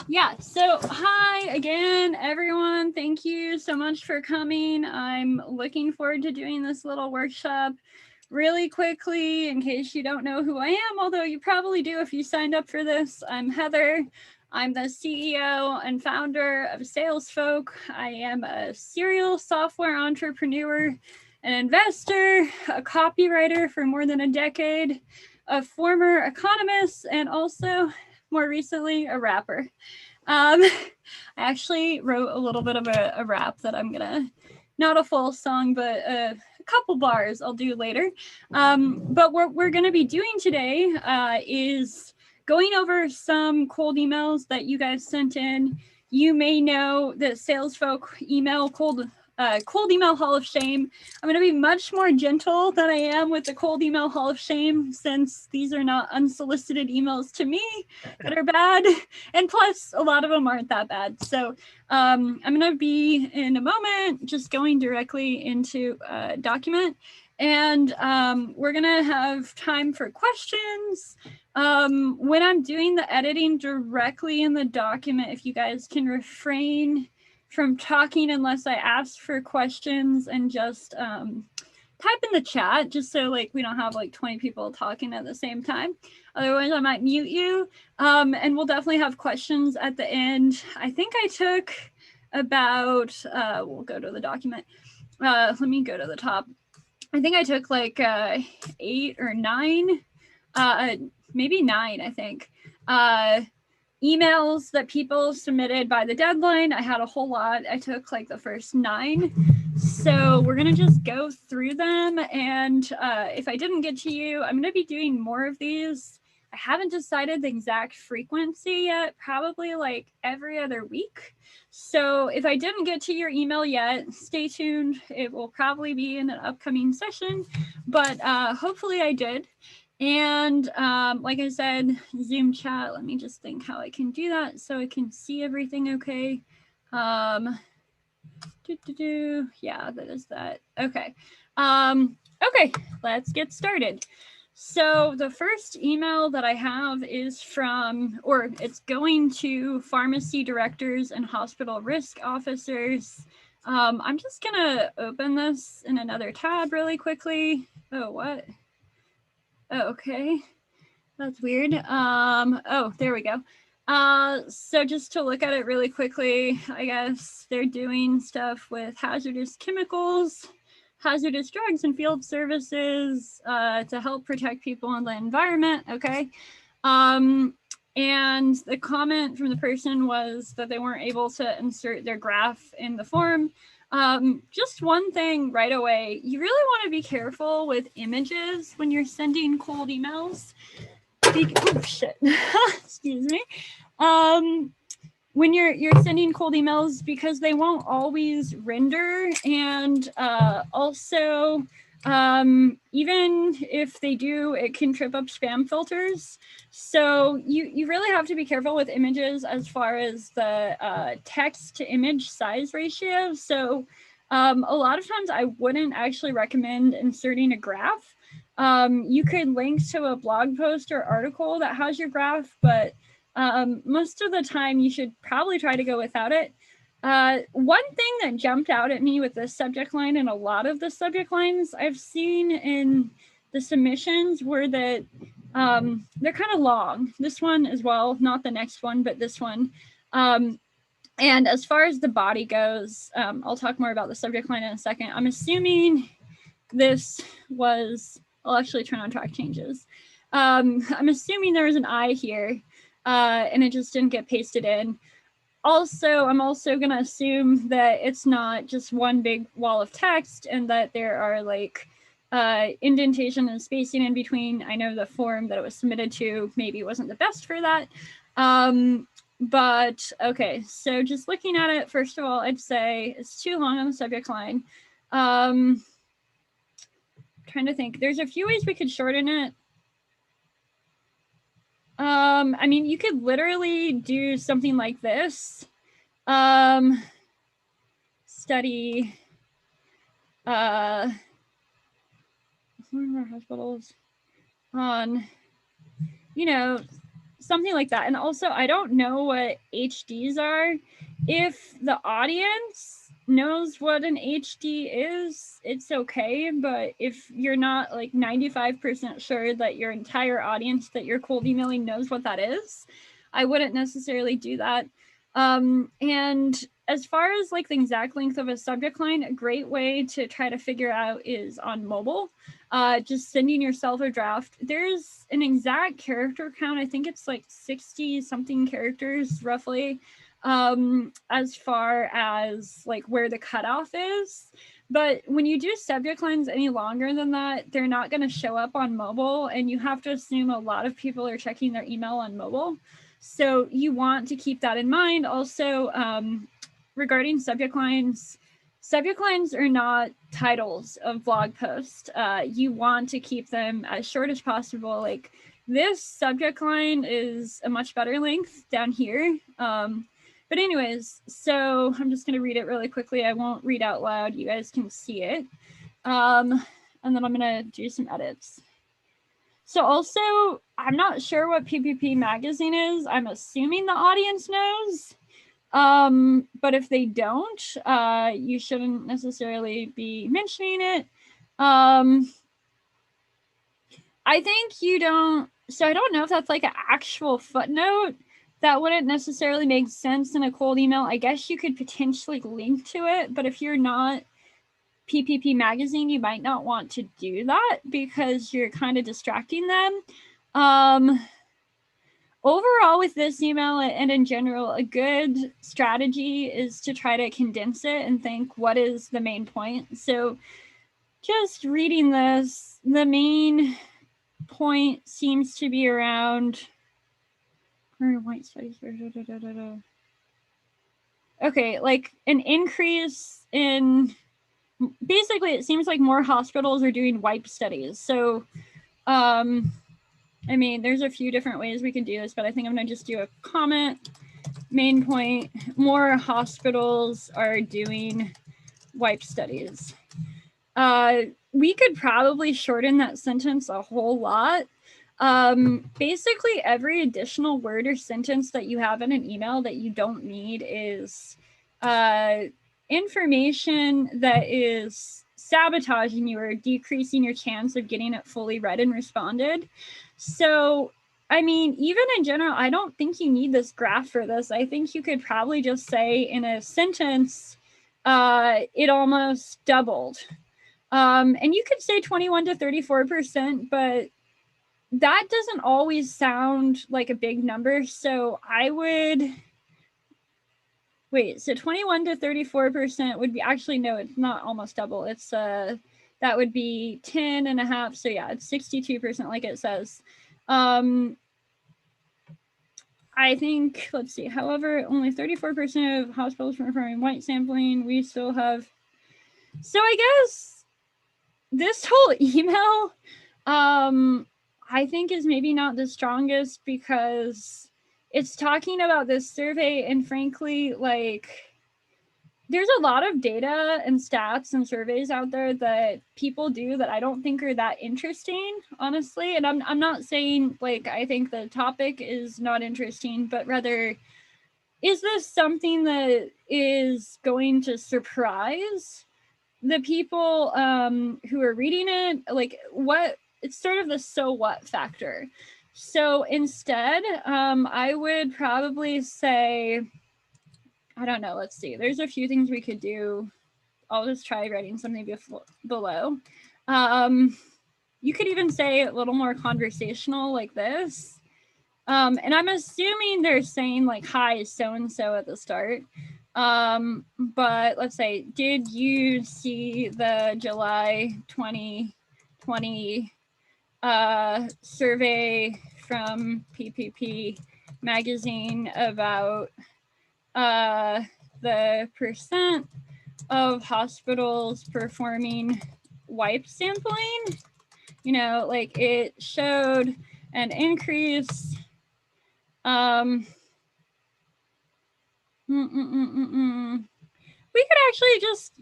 Yeah, so hi again, everyone. Thank you so much for coming. I'm looking forward to doing this little workshop really quickly in case you don't know who I am, although you probably do if you signed up for this. I'm Heather. I'm the CEO and founder of SalesFolk. I am a serial software entrepreneur, an investor, a copywriter for more than a decade, a former economist, and also more recently a rapper. I actually wrote a little bit of a rap that I'm gonna, not a full song, but a couple bars I'll do later. But what we're gonna be doing today is going over some cold emails that you guys sent in. You may know that SalesFolk email cold email Hall of Shame. I'm going to be much more gentle than I am with the cold email Hall of Shame, since these are not unsolicited emails to me that are bad. And plus, a lot of them aren't that bad. So I'm going to be, in a moment, just going directly into a document. And we're going to have time for questions. When I'm doing the editing directly in the document, if you guys can refrain from talking unless I ask for questions and just type in the chat, just so like we don't have like 20 people talking at the same time. Otherwise, I might mute you. And we'll definitely have questions at the end. I think I took about, we'll go to the document. Let me go to the top. I think I took like 8 or 9, maybe 9, I think. Emails that people submitted by the deadline. I had a whole lot. I took like the first 9. So we're going to just go through them. And if I didn't get to you, I'm going to be doing more of these. I haven't decided the exact frequency yet, probably like every other week. So if I didn't get to your email yet, stay tuned. It will probably be in an upcoming session, but hopefully I did. And like I said, Zoom chat, let me just think how I can do that so I can see everything okay. Yeah, that is that. Okay. Okay, let's get started. So the first email that I have is from, or it's going to pharmacy directors and hospital risk officers. I'm just gonna open this in another tab really quickly. Oh, what? Oh, okay. That's weird. Oh, there we go. So just to look at it really quickly, I guess they're doing stuff with hazardous chemicals, hazardous drugs, and field services to help protect people and the environment. Okay. And the comment from the person was that they weren't able to insert their graph in the form. Just one thing right away, you really want to be careful with images when you're sending cold emails. Oh shit. Excuse me. When you're sending cold emails, because they won't always render, and also even if they do, it can trip up spam filters. So you really have to be careful with images as far as the text to image size ratio. So a lot of times I wouldn't actually recommend inserting a graph. You could link to a blog post or article that has your graph, but most of the time you should probably try to go without it. One thing that jumped out at me with the subject line, and a lot of the subject lines I've seen in the submissions, were that they're kind of long. This one as well, not the next one, but this one. And as far as the body goes, I'll talk more about the subject line in a second. I'm assuming this was, I'll actually turn on track changes. I'm assuming there was an I here, and it just didn't get pasted in. Also, I'm also going to assume that it's not just one big wall of text and that there are like indentation and spacing in between. I know the form that it was submitted to maybe wasn't the best for that. But okay, so just looking at it, first of all, I'd say it's too long on the subject line. Trying to think, there's a few ways we could shorten it. I mean, you could literally do something like this. Study hospitals on, you know, something like that. And also, I don't know what HDs are. If the audience knows what an HD is, it's okay. But if you're not like 95% sure that your entire audience that you're cold emailing knows what that is, I wouldn't necessarily do that. And as far as like the exact length of a subject line, a great way to try to figure out is on mobile. Just sending yourself a draft. There's an exact character count. I think it's like 60 something characters roughly, as far as like where the cutoff is. But when you do subject lines any longer than that, they're not going to show up on mobile, and you have to assume a lot of people are checking their email on mobile. So you want to keep that in mind. Also, regarding subject lines are not titles of blog posts. You want to keep them as short as possible. Like this subject line is a much better length down here. But anyways, so I'm just going to read it really quickly. I won't read out loud. You guys can see it. And then I'm going to do some edits. So also, I'm not sure what PPP magazine is. I'm assuming the audience knows. But if they don't, you shouldn't necessarily be mentioning it. I think you don't, so I don't know if that's like an actual footnote. That wouldn't necessarily make sense in a cold email. I guess you could potentially link to it, but if you're not PPP magazine, you might not want to do that because you're kind of distracting them. Overall, with this email and in general, a good strategy is to try to condense it and think, what is the main point? So just reading this, the main point seems to be around white studies. Okay, like an increase in, basically it seems like more hospitals are doing wipe studies. So I mean, there's a few different ways we can do this, but I think I'm going to just do a comment. Main point, more hospitals are doing wipe studies. We could probably shorten that sentence a whole lot. Basically, every additional word or sentence that you have in an email that you don't need is information that is sabotaging you or decreasing your chance of getting it fully read and responded. So, I mean, even in general, I don't think you need this graph for this. I think you could probably just say in a sentence, it almost doubled. And you could say 21 to 34%, but that doesn't always sound like a big number. So I would, wait, so 21 to 34% would be, actually, no, it's not almost double. It's, that would be 10 and a half. So yeah, it's 62% like it says. I think, let's see, however, only 34% of hospitals performing white sampling, we still have, so I guess this whole email, I think is maybe not the strongest because it's talking about this survey, and frankly, like, there's a lot of data and stats and surveys out there that people do that I don't think are that interesting, honestly. And I'm not saying like I think the topic is not interesting, but rather, is this something that is going to surprise the people who are reading it? Like, what, it's sort of the so what factor. So instead, I would probably say, I don't know, let's see. There's a few things we could do. I'll just try writing something below. You could even say a little more conversational like this. And I'm assuming they're saying like, hi, so-and-so at the start. But let's say, did you see the July 2020 survey from PPP magazine about the percent of hospitals performing wipe sampling? You know, like it showed an increase. We could actually just,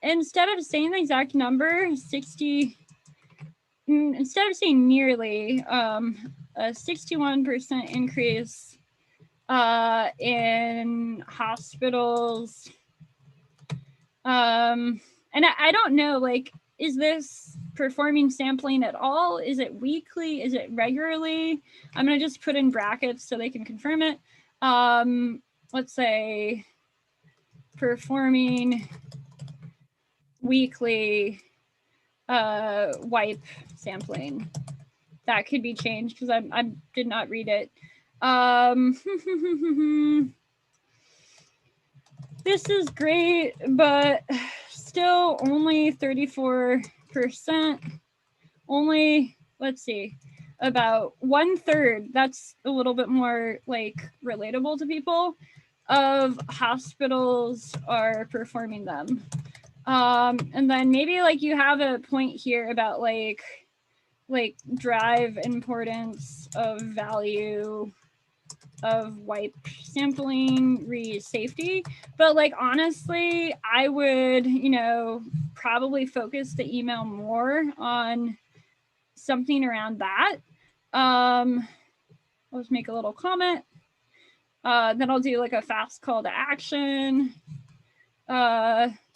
instead of saying the exact number, 60, instead of saying nearly, a 61% increase in hospitals. And I don't know, like, is this performing sampling at all? Is it weekly? Is it regularly? I'm going to just put in brackets so they can confirm it. Let's say performing weekly wipe sampling. That could be changed because I did not read it. This is great, but still only 34%. Only, let's see, about 1/3, that's a little bit more like relatable to people, of hospitals are performing them. And then maybe like you have a point here about like drive importance of value of wipe sampling re safety, but like honestly I would, you know, probably focus the email more on something around that. I'll just make a little comment, then I'll do like a fast call to action.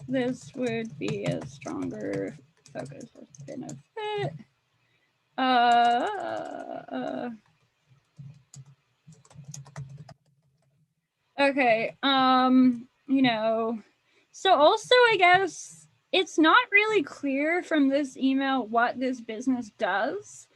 This would be a stronger focus benefit. Okay, you know, so also I guess it's not really clear from this email what this business does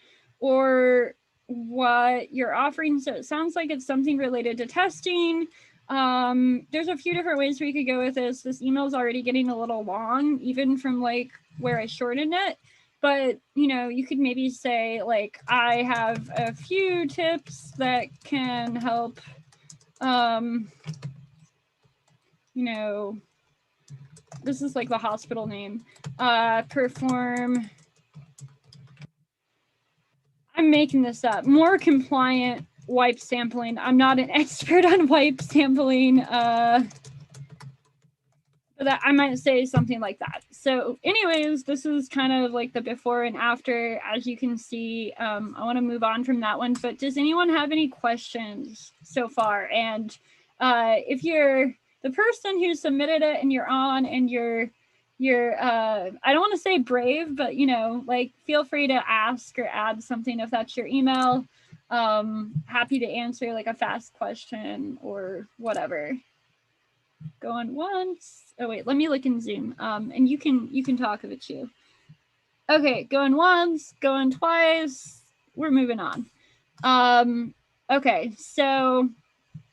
or what you're offering. So it sounds like it's something related to testing. There's a few different ways we could go with this. This email is already getting a little long, even from like where I shortened it. But, you know, you could maybe say like, I have a few tips that can help, you know, this is like the hospital name, perform, I'm making this up, more compliant wipe sampling. I'm not an expert on wipe sampling, but that I might say something like that. So anyways, this is kind of like the before and after. As you can see, I want to move on from that one, but does anyone have any questions so far? And if you're the person who submitted it and you're on and you're I don't want to say brave, but you know, like feel free to ask or add something if that's your email. Happy to answer like a fast question or whatever. Going once. Oh wait, let me look in Zoom. And you can talk if it's you. Okay, going once, going twice. We're moving on. Okay, so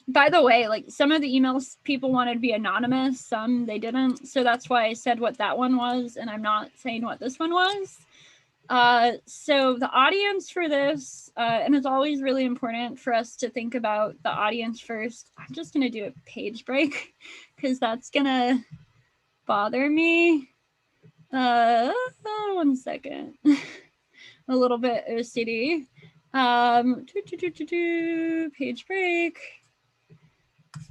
by the way, like some of the emails people wanted to be anonymous, some they didn't. So that's why I said what that one was, and I'm not saying what this one was. So the audience for this, and it's always really important for us to think about the audience first. I'm just going to do a page break because that's going to bother me. 1 second. A little bit OCD. Page break.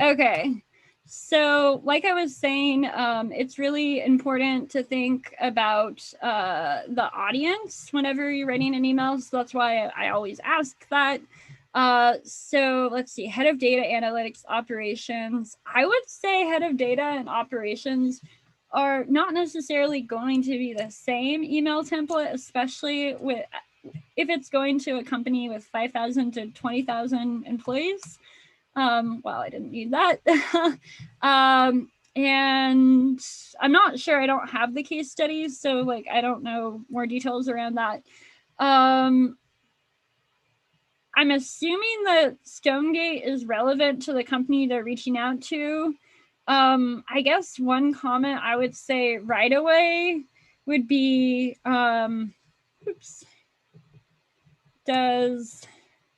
Okay. So like I was saying, it's really important to think about the audience whenever you're writing an email. So that's why I always ask that. So let's see, head of data analytics operations. I would say head of data and operations are not necessarily going to be the same email template, especially with if it's going to a company with 5,000 to 20,000 employees. Well, I didn't need that. And I'm not sure, I don't have the case studies, so like I don't know more details around that. I'm assuming that Stonegate is relevant to the company they're reaching out to. I guess one comment I would say right away would be, oops,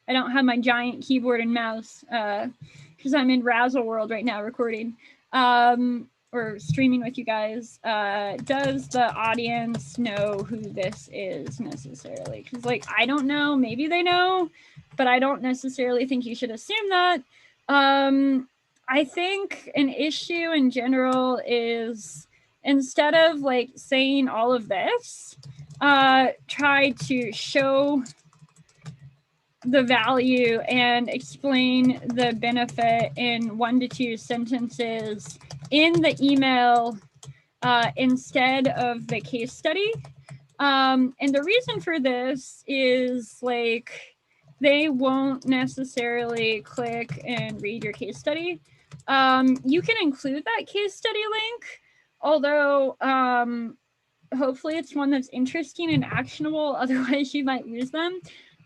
I don't have my giant keyboard and mouse because I'm in Razzle World right now recording or streaming with you guys. Does the audience know who this is necessarily? Because like, I don't know, maybe they know, but I don't necessarily think you should assume that. I think an issue in general is instead of like saying all of this, try to show the value and explain the benefit in 1 to 2 sentences in the email instead of the case study. And the reason for this is like they won't necessarily click and read your case study. You can include that case study link, although hopefully it's one that's interesting and actionable, otherwise you might lose them.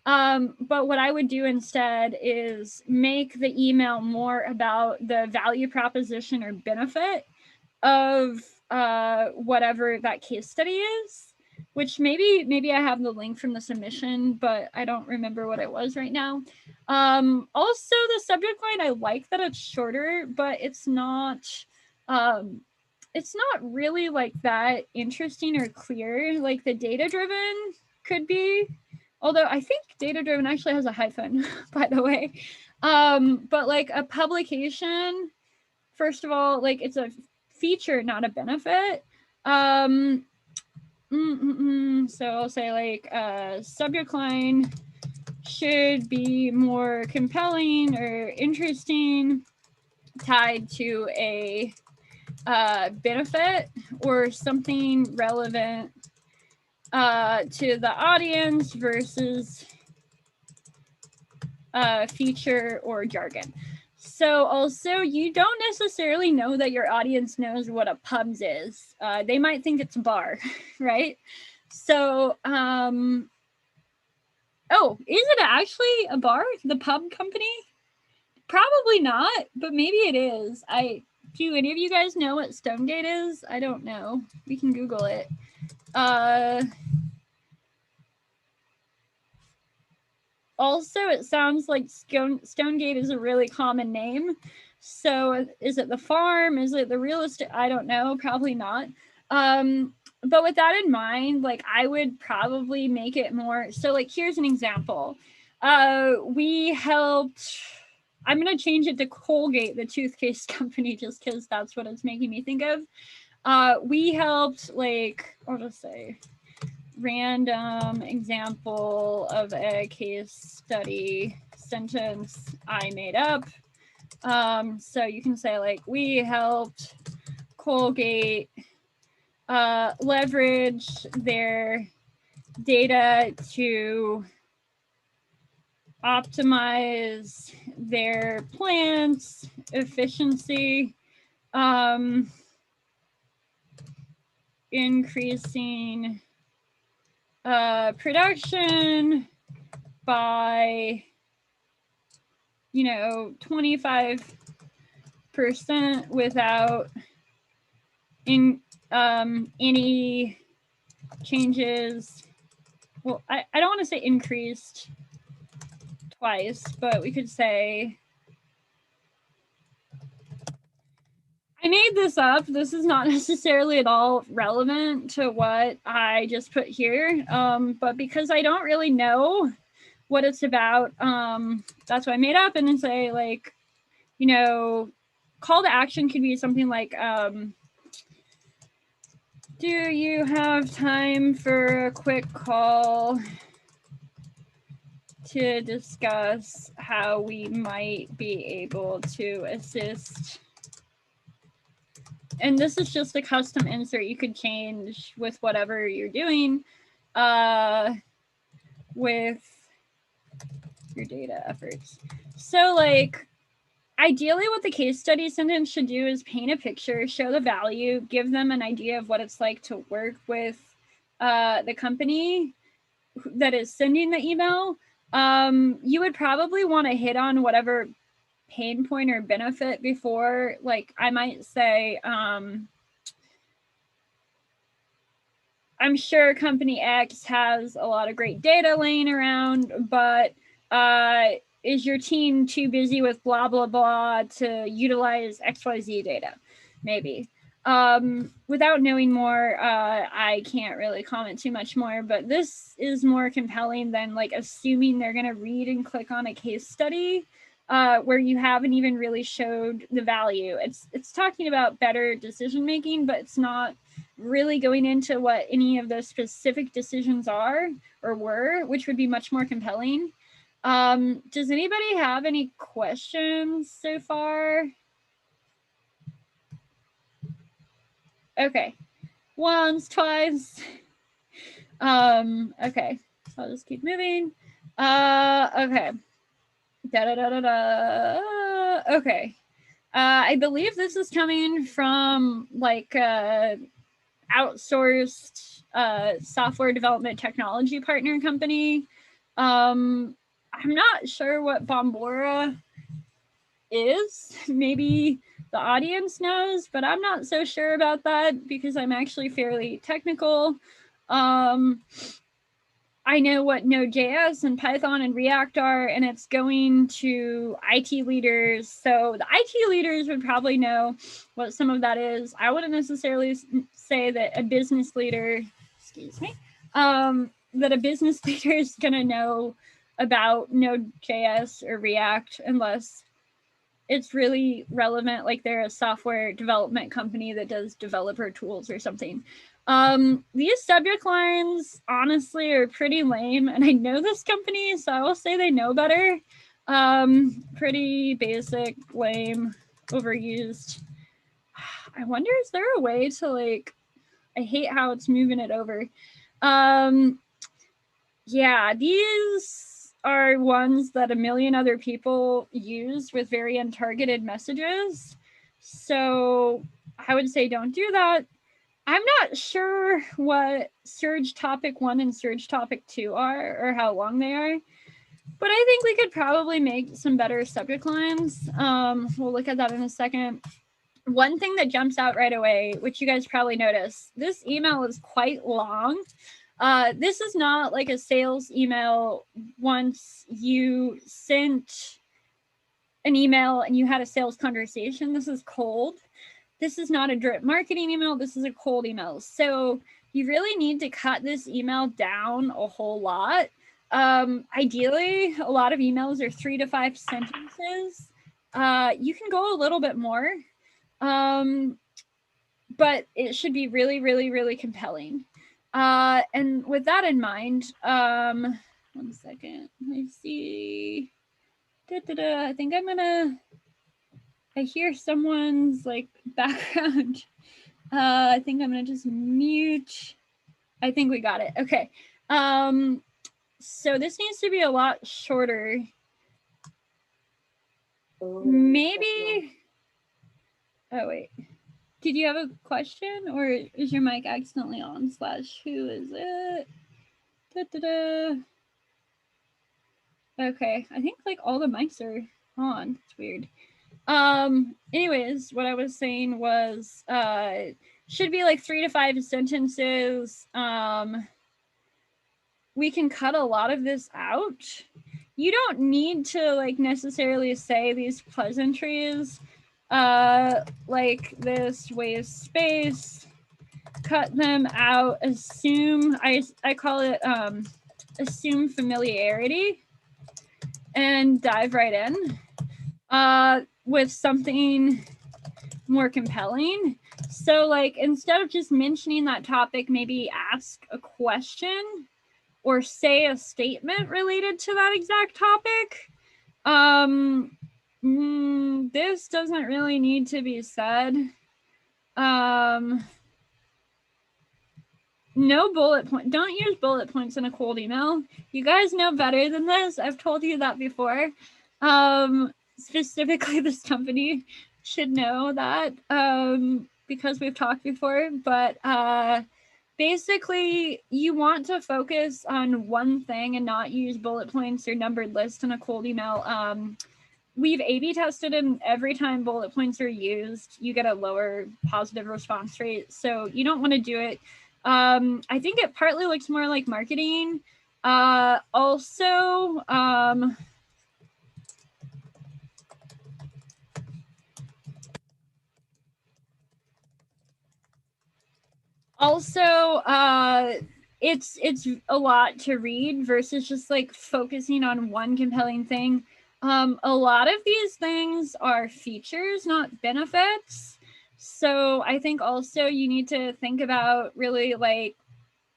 But what I would do instead is make the email more about the value proposition or benefit of whatever that case study is, which maybe I have the link from the submission, but I don't remember what it was right now. Also, the subject line, I like that it's shorter, but it's not really like that interesting or clear. Like the data driven could be, although I think data driven actually has a hyphen, by the way. But like a publication, first of all, like it's a feature, not a benefit. So I'll say like subject line should be more compelling or interesting, tied to a benefit or something relevant to the audience versus feature or jargon. So also, you don't necessarily know that your audience knows what a pubs is. They might think it's a bar, right? So, oh, is it actually a bar? The pub company? Probably not, but maybe it is. Do any of you guys know what Stonegate is? I don't know. We can Google it. Also, it sounds like Stonegate is a really common name. So is it the farm? Is it the real estate? I don't know. Probably not. But with that in mind, like I would probably make it more. So like, here's an example. We helped, I'm going to change it to Colgate, the toothpaste company, just because that's what it's making me think of. We helped, like, I'll just say random example of a case study sentence I made up. So you can say like, we helped Colgate leverage their data to optimize their plants efficiency, increasing production by 25% without any changes. Well, I don't want to say increased twice, but we could say, I made this up. This is not necessarily at all relevant to what I just put here, but because I don't really know what it's about, that's what I made up. And then say like, call to action could be something like, do you have time for a quick call to discuss how we might be able to assist? And this is just a custom insert you could change with whatever you're doing with your data efforts. So like, ideally what the case study sentence should do is paint a picture, show the value, give them an idea of what it's like to work with the company that is sending the email. You would probably want to hit on whatever pain point or benefit before. Like I might say, I'm sure company X has a lot of great data laying around, but is your team too busy with blah, blah, blah to utilize XYZ data? Maybe. Without knowing more, I can't really comment too much more, but this is more compelling than like assuming they're going to read and click on a case study where you haven't even really showed the value. It's talking about better decision making, but it's not really going into what any of those specific decisions are or were, which would be much more compelling. Does anybody have any questions so far? Okay. Once, twice. Okay. So I'll just keep moving. Okay. Okay. I believe this is coming from like outsourced software development technology partner company. I'm not sure what Bombora is. Maybe the audience knows, but I'm not so sure about that because I'm actually fairly technical. I know what Node.js and Python and React are, and it's going to IT leaders. So the IT leaders would probably know what some of that is. I wouldn't necessarily say that a business leader, excuse me, that a business leader is going to know about Node.js or React unless it's really relevant, like they're a software development company that does developer tools or something. These subject lines honestly are pretty lame, and I know this company, so I will say they know better. Pretty basic, lame, overused. I wonder, is there a way to like, I hate how it's moving it over. Yeah, these are ones that a million other people use with very untargeted messages. So I would say don't do that. I'm not sure what Surge Topic 1 and Surge Topic 2 are or how long they are, but I think we could probably make some better subject lines. We'll look at that in a second. One thing that jumps out right away, which you guys probably noticed, this email is quite long. This is not like a sales email once you sent an email and you had a sales conversation. This is cold. This is not a drip marketing email. This is a cold email. So you really need to cut this email down a whole lot. Ideally, a lot of emails are 3 to 5 sentences. You can go a little bit more, but it should be really, really, really compelling. And with that in mind, 1 second. Let me see. I think I'm gonna. I hear someone's like background. I think I'm gonna just mute. I think we got it. Okay. So this needs to be a lot shorter. Maybe. Oh wait. Did you have a question, or is your mic accidentally on? Slash, who is it? Okay, I think like all the mics are on. It's weird. Anyways, what I was saying was should be like 3 to 5 sentences. We can cut a lot of this out. You don't need to like necessarily say these pleasantries like this, waste space, cut them out, assume, I call it assume familiarity, and dive right in with something more compelling. So like instead of just mentioning that topic, maybe ask a question or say a statement related to that exact topic. This doesn't really need to be said. No bullet point. Don't use bullet points in a cold email. You guys know better than this. I've told you that before. Specifically, this company should know that because we've talked before. But basically, you want to focus on one thing and not use bullet points or numbered lists in a cold email. We've A/B tested, and every time bullet points are used, you get a lower positive response rate. So you don't want to do it. I think it partly looks more like marketing. Also, it's a lot to read versus just like focusing on one compelling thing. A lot of these things are features, not benefits. So I think also you need to think about really like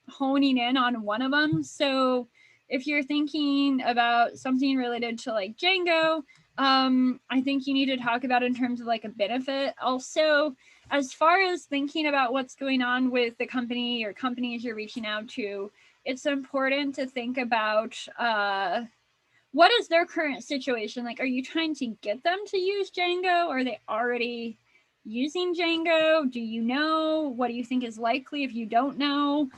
honing in on one of them. So if you're thinking about something related to like Django, I think you need to talk about in terms of like a benefit. Also, as far as thinking about what's going on with the company or companies you're reaching out to, it's important to think about what is their current situation? Like, are you trying to get them to use Django? Are they already using Django? Do you know? What do you think is likely if you don't know?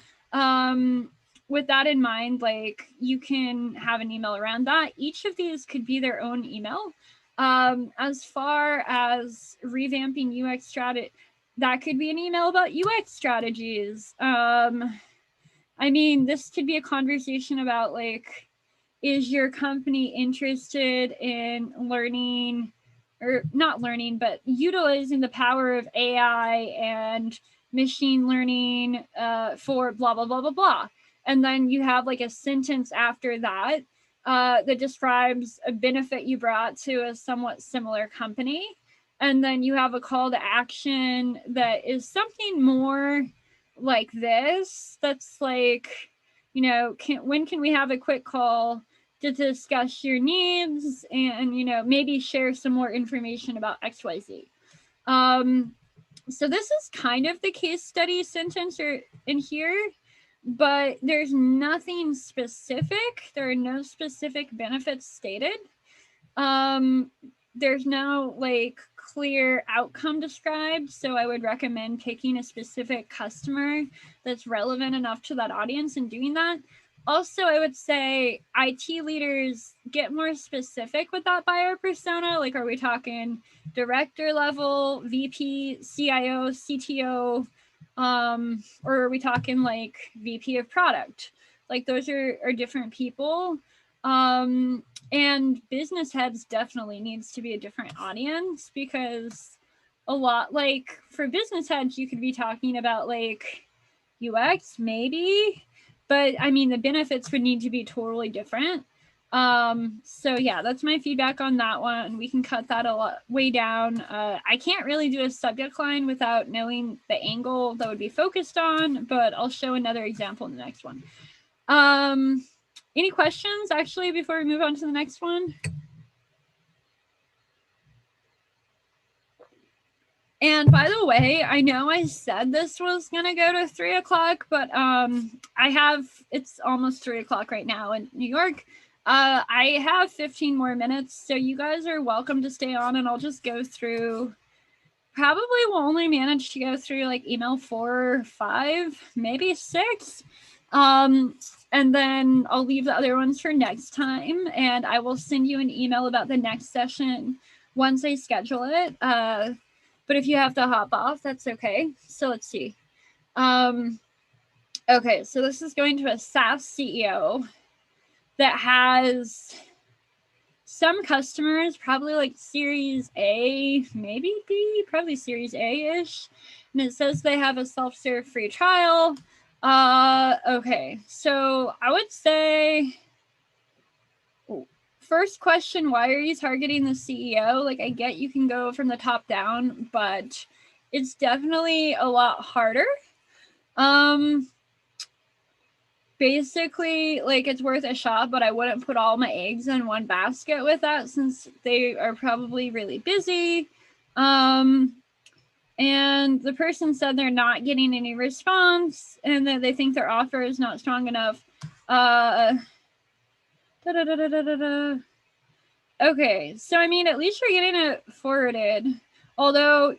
With that in mind, like, you can have an email around that. Each of these could be their own email. As far as revamping UX strategy, that could be an email about UX strategies. I mean, this could be a conversation about like, is your company interested in learning, or not learning, but utilizing the power of AI and machine learning for blah, blah, blah, blah, blah. And then you have like a sentence after that that describes a benefit you brought to a somewhat similar company. And then you have a call to action that is something more like this. That's like, you know, when can we have a quick call to discuss your needs and, you know, maybe share some more information about XYZ. So this is kind of the case study sentence in here, but there's nothing specific. There are no specific benefits stated. There's no like clear outcome described. So I would recommend picking a specific customer that's relevant enough to that audience and doing that. Also, I would say IT leaders get more specific with that buyer persona. Like, are we talking director level, VP, CIO, CTO, or are we talking like VP of product? Like, those are different people. And business heads definitely needs to be a different audience, because a lot, like for business heads, you could be talking about like UX maybe, but I mean, the benefits would need to be totally different. So yeah, that's my feedback on that one. We can cut that a lot way down. I can't really do a subject line without knowing the angle that would be focused on, but I'll show another example in the next one. Any questions actually before we move on to the next one? And by the way, I know I said this was gonna go to 3 o'clock, but it's almost 3 o'clock right now in New York. I have 15 more minutes, so you guys are welcome to stay on, and I'll just go through. Probably will only manage to go through like email 4 or 5, maybe 6. And then I'll leave the other ones for next time, and I will send you an email about the next session once I schedule it. But if you have to hop off, that's okay. So let's see. Okay, so this is going to a SaaS CEO that has some customers, probably like Series A, maybe B, probably Series A-ish. And it says they have a self-serve free trial. Okay, so I would say, first question, why are you targeting the CEO? Like, I get you can go from the top down, but it's definitely a lot harder. Basically, like, it's worth a shot, but I wouldn't put all my eggs in one basket with that, since they are probably really busy. And the person said they're not getting any response and that they think their offer is not strong enough. Okay, so I mean, at least you're getting it forwarded. Although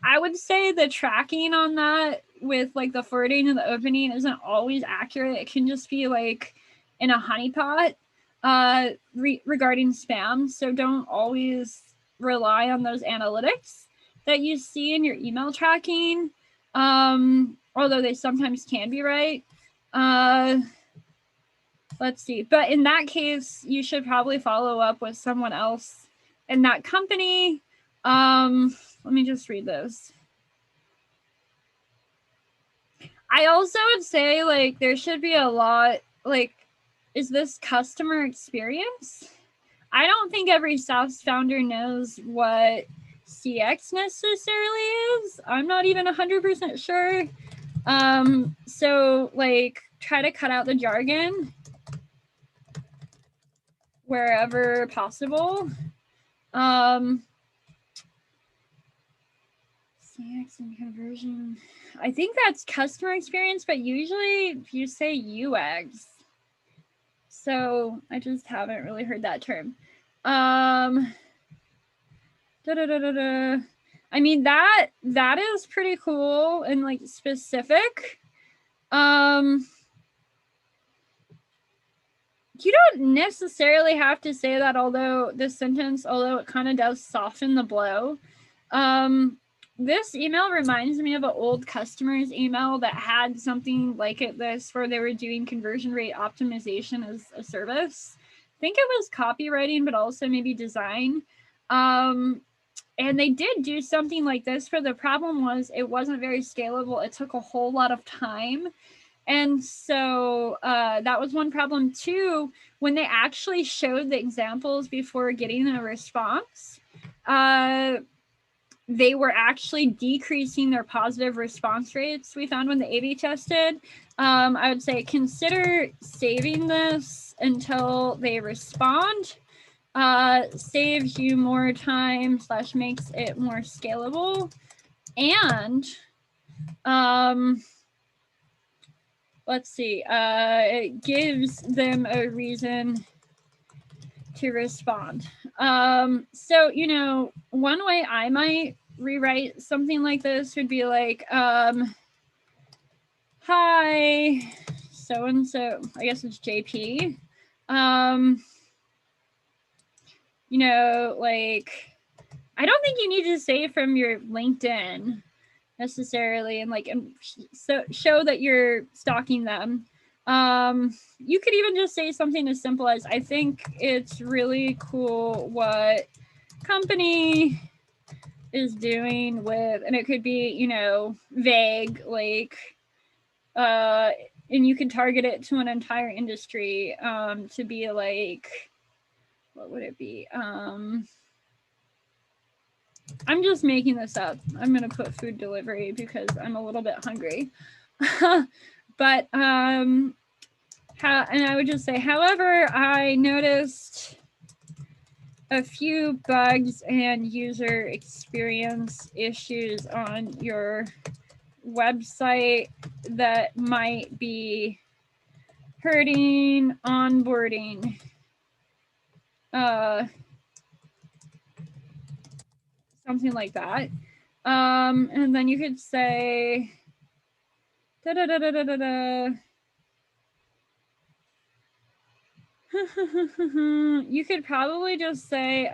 I would say the tracking on that with like the forwarding and the opening isn't always accurate. It can just be like in a honeypot regarding spam. So don't always rely on those analytics that you see in your email tracking, although they sometimes can be right. Let's see. But in that case, you should probably follow up with someone else in that company. Let me just read those. I also would say, like, there should be a lot, like, is this customer experience? I don't think every SaaS founder knows what CX necessarily is. I'm not even 100% sure. So like, try to cut out the jargon. wherever possible. CX and conversion. I think that's customer experience, but usually you say UX. So I just haven't really heard that term. I mean, that is pretty cool and like specific. You don't necessarily have to say that, although this sentence, although it kind of does soften the blow. This email reminds me of an old customer's email that had something like this, where they were doing conversion rate optimization as a service. I think it was copywriting, but also maybe design. And they did do something like this, but the problem was it wasn't very scalable. It took a whole lot of time. And so that was one problem too. When they actually showed the examples before getting a response, they were actually decreasing their positive response rates. We found when the A/B tested. I would say consider saving this until they respond. Saves you more time / makes it more scalable. And let's see, it gives them a reason to respond. So, you know, one way I might rewrite something like this would be like, hi, so-and-so, I guess it's JP. You know, like, I don't think you need to say from your LinkedIn necessarily, and like, so show that you're stalking them. You could even just say something as simple as, I think it's really cool what company is doing with, and it could be, you know, vague, like, and you can target it to an entire industry, to be like, what would it be? I'm just making this up. I'm going to put food delivery because I'm a little bit hungry. But, and I would just say, however, I noticed a few bugs and user experience issues on your website that might be hurting onboarding. Something like that. And then you could say, you could probably just say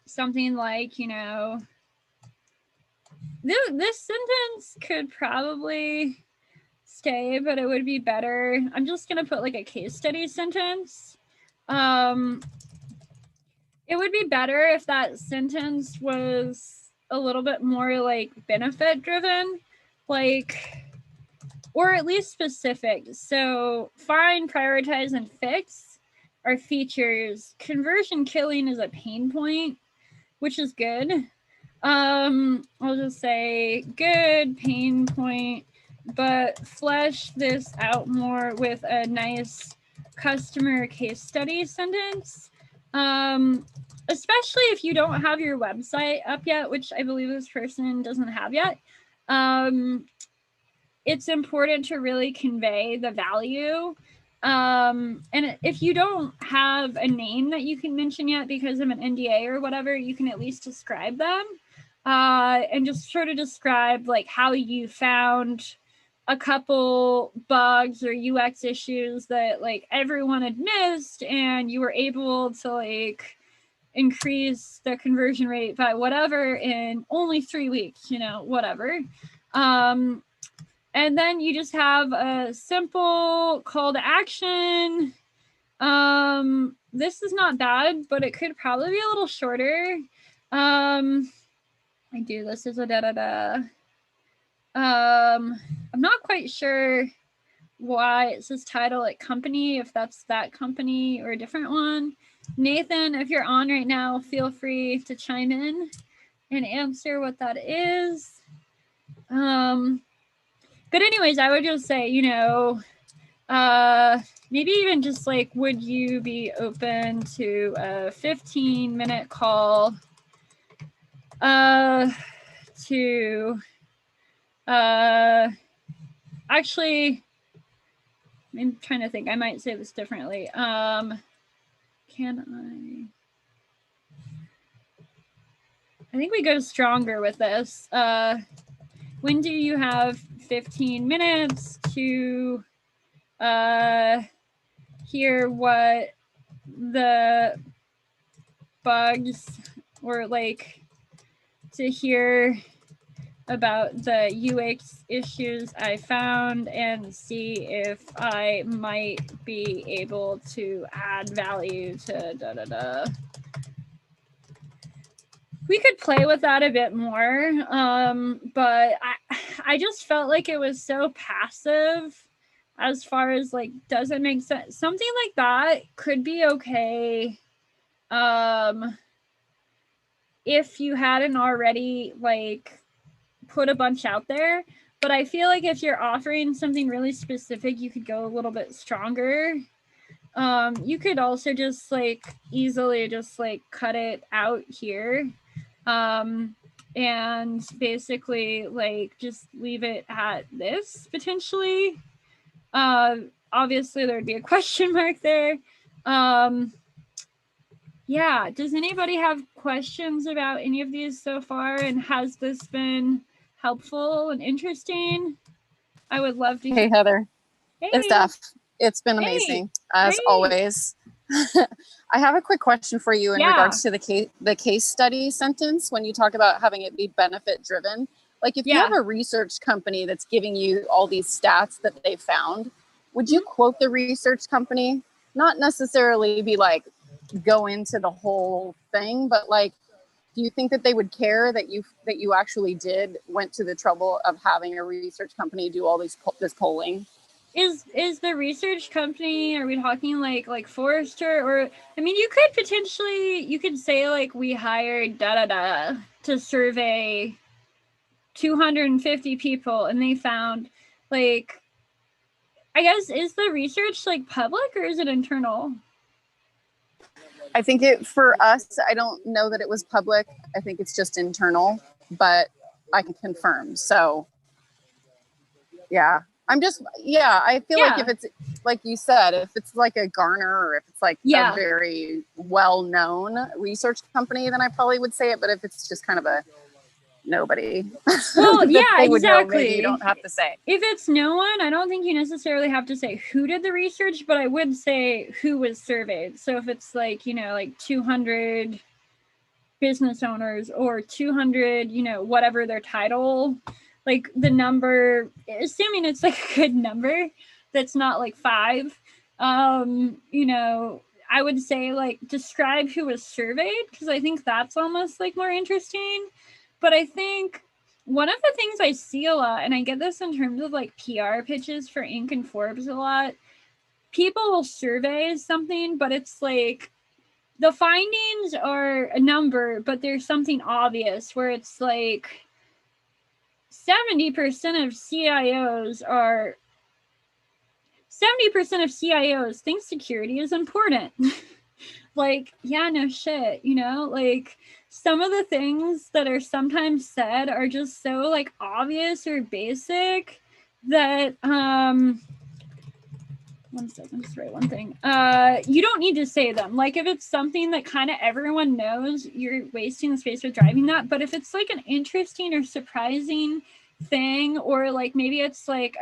something like, you know, this sentence could probably stay, but it would be better. I'm just going to put like a case study sentence. It would be better if that sentence was a little bit more like benefit driven, like, or at least specific. So find, prioritize, and fix are features. Conversion killing is a pain point, which is good. I'll just say good pain point, but flesh this out more with a nice customer case study sentence. Especially if you don't have your website up yet, which I believe this person doesn't have yet. It's important to really convey the value. And if you don't have a name that you can mention yet because of an NDA or whatever, you can at least describe them, and just sort of describe like how you found a couple bugs or UX issues that like everyone had missed, and you were able to like increase the conversion rate by whatever in only 3 weeks, you know, whatever. And then you just have a simple call to action. This is not bad, but it could probably be a little shorter. I do this as a I'm not quite sure why it says title at company, if that's that company or a different one. Nathan, if you're on right now, feel free to chime in and answer what that is. But anyways, I would just say, you know, maybe even just like, would you be open to a 15-minute call to actually, I'm trying to think, I might say this differently. Can I think we go stronger with this. When do you have 15 minutes to hear what the bugs, or like to hear about the UX issues I found and see if I might be able to add value to da da da. We could play with that a bit more, but I just felt like it was so passive as far as like, doesn't make sense. Something like that could be okay if you hadn't already like put a bunch out there. But I feel like if you're offering something really specific, you could go a little bit stronger. You could also just like easily just like cut it out here. And basically like just leave it at this potentially. Obviously there'd be a question mark there. Yeah, does anybody have questions about any of these so far? And has this been helpful and interesting? I would love to hear. Hey, Heather. Hey. It's Steph. It's been amazing, as always. I have a quick question for you in regards to the case study sentence when you talk about having it be benefit driven. Like if you have a research company that's giving you all these stats that they found, would you quote the research company? Not necessarily be like, go into the whole thing, but like, do you think that they would care that you actually went to the trouble of having a research company do all this polling? Is the research company, are we talking like Forrester, or I mean you could potentially, you could say like, we hired da da da to survey 250 people and they found like, I guess, is the research like public or is it internal? I think for us, I don't know that it was public. I think it's just internal, but I can confirm. So yeah, I feel like if it's like you said, if it's like a Garner or if it's like a very well-known research company, then I probably would say it. But if it's just kind of a nobody, well, yeah, exactly. Maybe you don't have to say. If it's no one, I don't think you necessarily have to say who did the research, but I would say who was surveyed. So if it's like, you know, like 200 business owners or 200, you know, whatever their title, like the number, assuming it's like a good number that's not like 5, you know, I would say like describe who was surveyed, because I think that's almost like more interesting. But I think one of the things I see a lot, and I get this in terms of like PR pitches for Inc. and Forbes a lot, people will survey something, but it's like the findings are a number, but there's something obvious where it's like 70% of CIOs think security is important. Like, yeah, no shit, you know, like some of the things that are sometimes said are just so like obvious or basic that one second, just write one thing. You don't need to say them. Like if it's something that kind of everyone knows, you're wasting the space with driving that. But if it's like an interesting or surprising thing, or like maybe it's like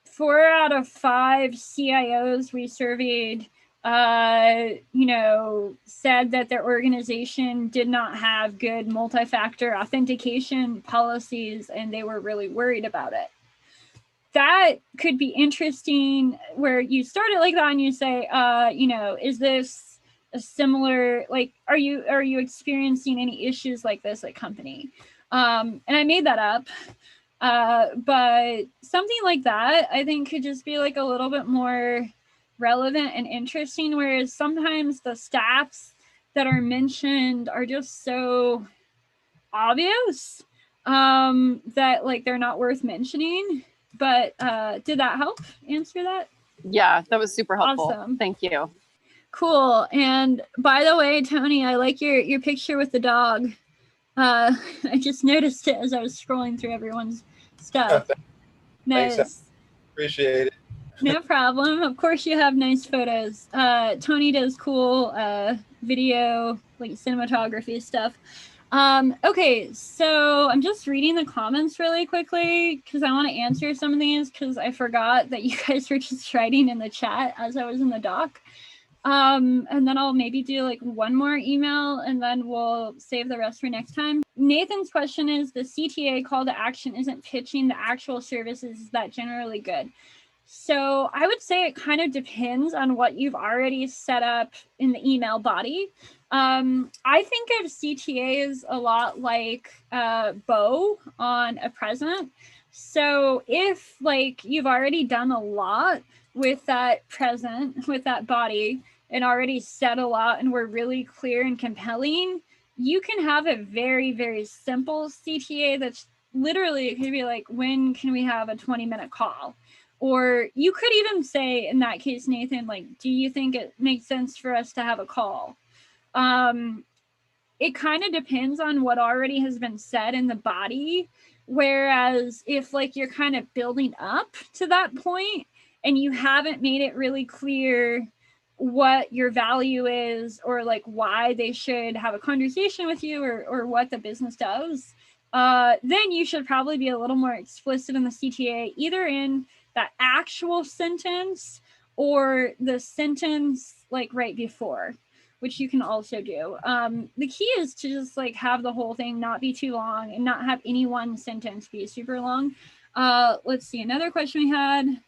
4 out of 5 CIOs we surveyed, you know, said that their organization did not have good multi-factor authentication policies and they were really worried about it. That could be interesting, where you start it like that and you say, you know, is this a similar, like, are you experiencing any issues like this at company? And I made that up. But something like that, I think, could just be like a little bit more relevant and interesting, whereas sometimes the stats that are mentioned are just so obvious that like they're not worth mentioning. But did that help answer that? Yeah, that was super helpful. Awesome. Thank you. Cool. And by the way, Tony, I like your picture with the dog. I just noticed it as I was scrolling through everyone's stuff. Nice. Thanks. Appreciate it. No problem. Of course you have nice photos. Tony does cool video, like cinematography stuff. Okay, so I'm just reading the comments really quickly because I want to answer some of these because I forgot that you guys were just writing in the chat as I was in the doc. And then I'll maybe do like one more email and then we'll save the rest for next time. Nathan's question is, the CTA call to action isn't pitching the actual services. Is that generally good? So I would say it kind of depends on what you've already set up in the email body. I think of CTAs a lot like bow on a present. So if like you've already done a lot with that present, with that body, and already said a lot and we're really clear and compelling, you can have a very, very simple CTA that's literally, it could be like, when can we have a 20-minute call? Or you could even say, in that case, Nathan, like, do you think it makes sense for us to have a call? It kind of depends on what already has been said in the body. Whereas if like you're kind of building up to that point and you haven't made it really clear what your value is or like why they should have a conversation with you or what the business does, then you should probably be a little more explicit in the CTA, either in that actual sentence or the sentence like right before, which you can also do. The key is to just like have the whole thing not be too long and not have any one sentence be super long. Let's see, another question we had.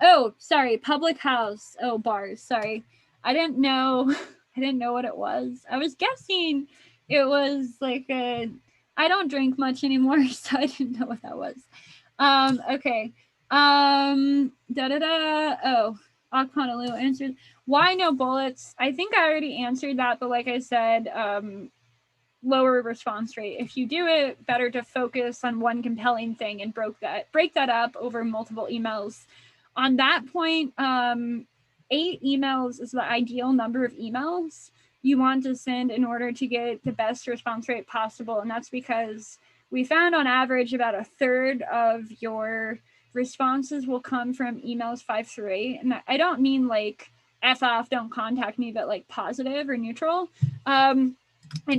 Oh, sorry, public house. Oh, bars, sorry. I didn't know what it was. I was guessing it was like I don't drink much anymore, so I didn't know what that was. Okay. Oh, Honolulu answered. Why no bullets? I think I already answered that, but like I said, lower response rate. If you do it, better to focus on one compelling thing and break that up over multiple emails. On that point, 8 emails is the ideal number of emails you want to send in order to get the best response rate possible. And that's because we found on average about 1/3 of your responses will come from emails 5 through 8. And I don't mean like F off, don't contact me, but like positive or neutral. And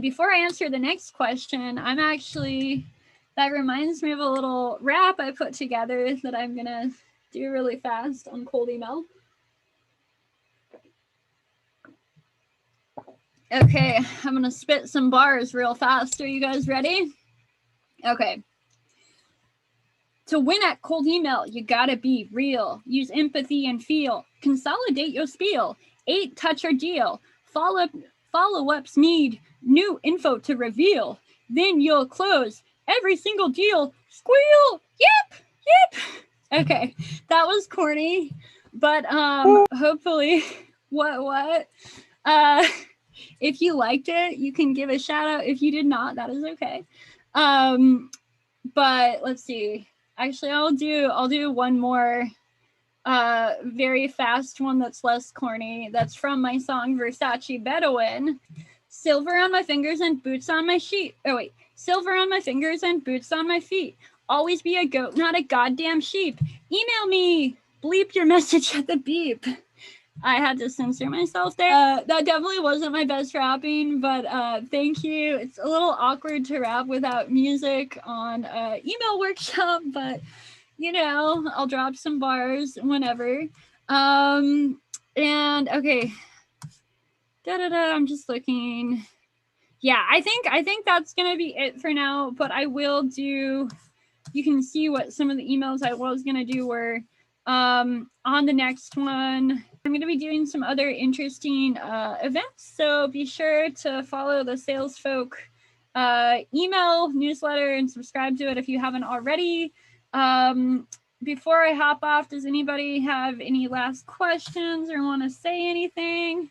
before I answer the next question, that reminds me of a little rap I put together that I'm gonna do really fast on cold email. Okay, I'm gonna spit some bars real fast. Are you guys ready? Okay. To win at cold email, you gotta be real. Use empathy and feel. Consolidate your spiel. 8 touch or deal. Follow-ups need new info to reveal. Then you'll close every single deal. Squeal! Yep! Okay, that was corny, but hopefully, what? If you liked it, you can give a shout out. If you did not, that is okay. But let's see. Actually, I'll do one more very fast one that's less corny. That's from my song Versace Bedouin. Silver on my fingers and boots on my sheet. Oh wait, silver on my fingers and boots on my feet. Always be a goat, not a goddamn sheep. Email me. Bleep your message at the beep. I had to censor myself there. That definitely wasn't my best rapping, but thank you. It's a little awkward to rap without music on email workshop, but you know, I'll drop some bars whenever. And okay. I'm just looking. Yeah, I think that's gonna be it for now, but I will do, you can see what some of the emails I was gonna do were. On the next one, I'm going to be doing some other interesting events, so be sure to follow the Sales Folk email newsletter and subscribe to it if you haven't already. Before I hop off, does anybody have any last questions or want to say anything?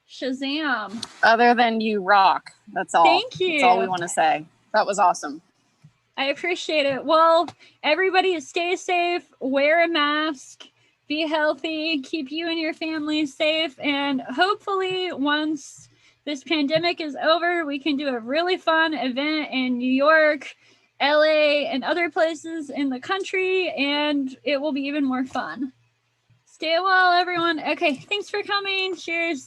Shazam. Other than you rock. That's all. Thank you. That's all we want to say. That was awesome. I appreciate it. Well, everybody stay safe, wear a mask, be healthy, keep you and your family safe, and hopefully once this pandemic is over, we can do a really fun event in New York, LA, and other places in the country, and it will be even more fun. Stay well, everyone. Okay, thanks for coming. Cheers.